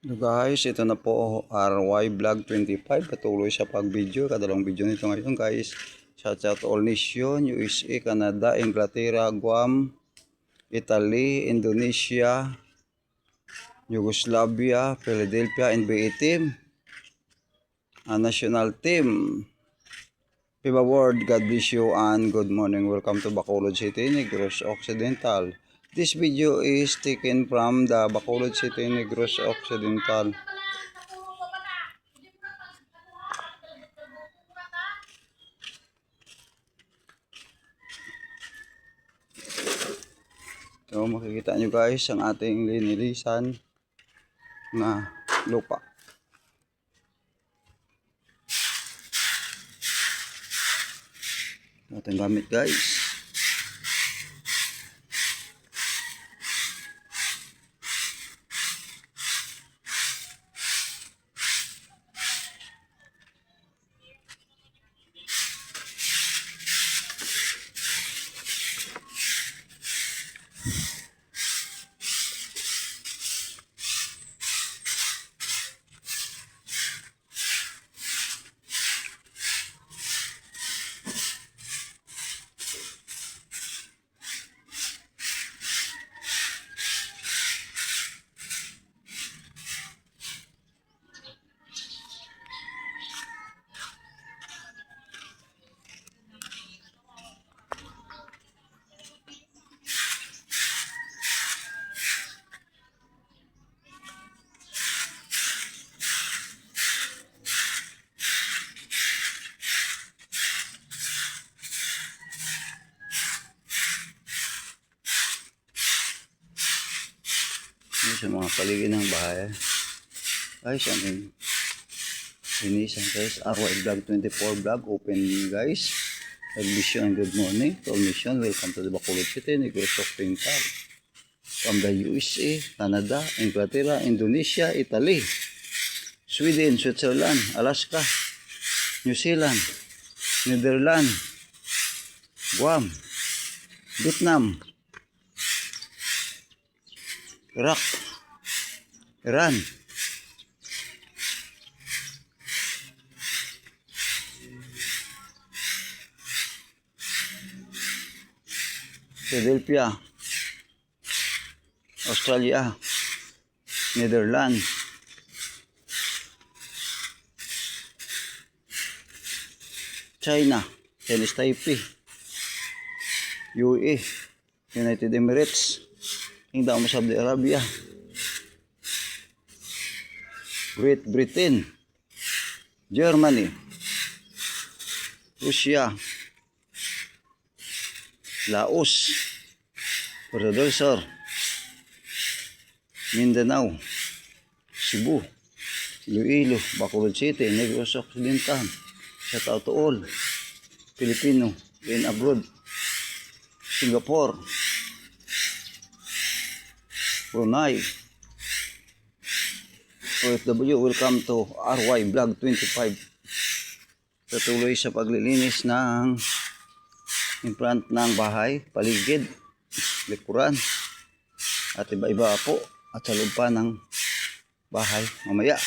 So guys, ito na po RY Vlog 25. Patuloy sa pag-video. Kadalawang video nito ngayon guys. Shout out to all nation, USA, Canada, Inglaterra, Guam, Italy, Indonesia, Yugoslavia, Philadelphia, NBA team, national team. Viva World, God bless you and good morning. Welcome to Bacolod City, Negros Occidental. This video is taken from the Bacolod City, Negros Occidental. So makikita nyo guys ang ating linilisan na lupa. Ating gamit guys. Sa mga paligid ng bahay guys, amin linisan guys. RY Vlog 24 vlog open guys. Admission and good morning to all mission. Welcome to the Bacolod City, Negros Occidental. From the USA, Canada, Inglaterra, Indonesia, Italy, Sweden, Switzerland, Alaska, New Zealand, Netherlands, Guam, Vietnam, Iraq, Iran, Philadelphia, Australia, Netherlands, China, Chinese Taipei, UAE, United Emirates, Kingdom of Saudi Arabia, Great Britain, Germany, Russia, Laos, Producer, Mindanao, Cebu, Iloilo, Bacolod City, Negros Occidental. Shout out to all Filipino in abroad, Singapore, Brunei, OFW. Welcome to RY Vlog 25. Patuloy sa paglilinis ng in front ng bahay, paligid, likuran, at iba-iba po at sa loob pa ng bahay. Mamaya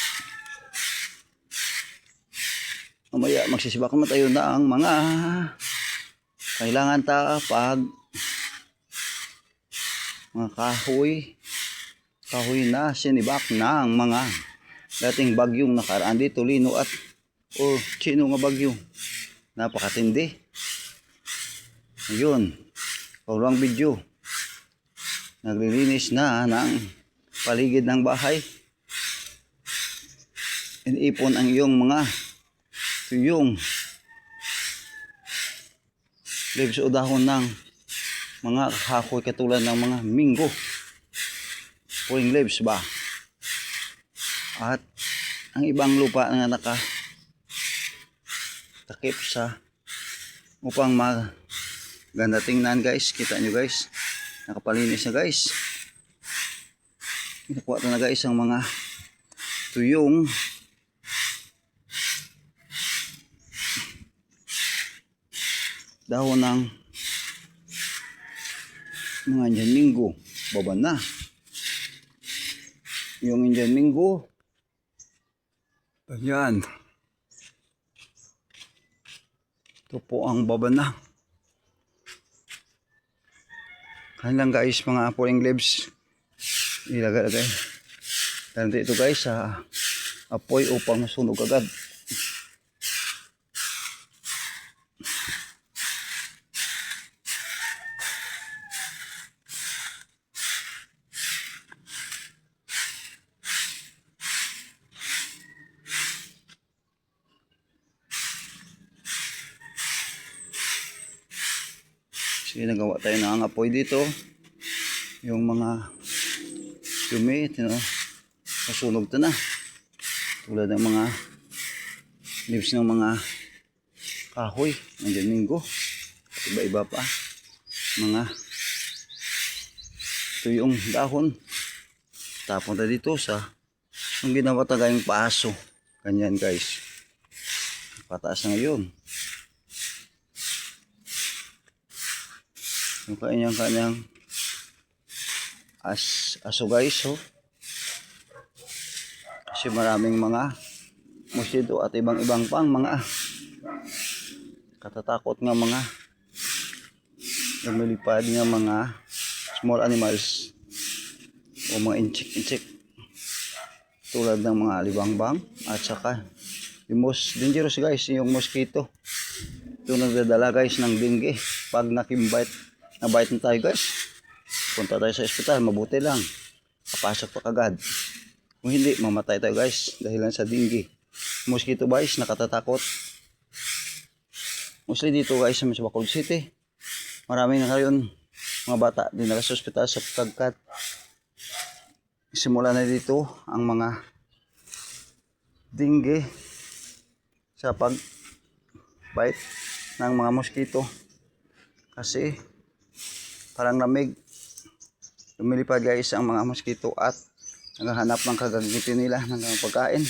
magsisibak naman tayo na ang mga kailangan pag mga kahoy na sinibak ng mga dating bagyong nakaraan dito, Lino at Chino nga bagyo. Napakatindi. Ayun, paulang video. Naglilinis na ng paligid ng bahay. Inipon ang iyong mga tuyong leaves o dahon ng mga kahoy katulad ng mga minggo, pulling leaves ba, at ang ibang lupa na nakatakip sa upang maganda tingnan guys. Kita nyo guys, nakapalinis na guys. Nakuha na guys ang mga tuyong dahon ng mga minggo, baba na. yung Indian Mingo. Ayan. Ito po ang baba na. Kanilang guys, mga falling leaves. Ilagay. Ganito ito guys sa apoy upang masunog agad. Sige, nagawa tayo ng apoy dito. Yung mga dumi, masunog ito na. Tulad ng mga leaves ng mga kahoy, Indian Mingo. Iba-iba pa. Ito yung dahon. Tapon na dito sa yung ginawa tagayong paso. Ganyan guys. Pataas na ngayon. Yung kanyang aso guys, oh. Kasi maraming mga mosquito at ibang pang mga katatakot nga mga lumilipad nga mga small animals o mga insect tulad ng mga libangbang at saka yung most dangerous guys, yung mosquito. Ito nagdadala guys ng dengue. Pag nabite na tayo guys, punta tayo sa ospital, mabuti lang kapasok pa kagad. Kung hindi, mamatay tayo guys dahilan sa dengue. Mosquito guys, nakatatakot. Mostly dito guys sa Bacolod City, maraming na ngayon mga bata dinala sa ospital sa pagkat simula na dito ang mga dengue sa pag-bite ng mga mosquito. Kasi parang lamig, lumilipad guys ang mga mosquito at naghahanap ng kagamitin nila ng pagkain.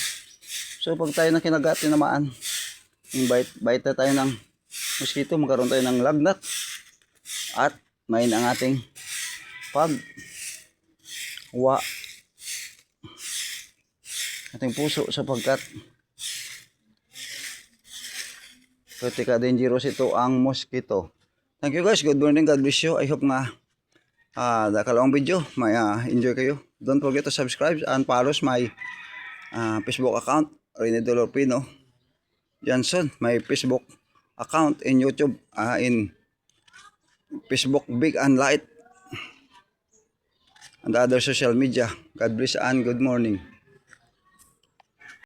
So pag tayo na kinagat, tinamaan, bite na tayo ng mosquito, magkaroon tayo ng lagnat at main ang ating ating puso sapagkat kritika dangerous ito ang mosquito. Thank you guys, good morning, God bless you. I hope nga dakalawang video may enjoy kayo. Don't forget to subscribe and follow my Facebook account, Rene Dolorpino Johnson. My Facebook account in YouTube, in Facebook Big and Light and other social media. God bless and good morning.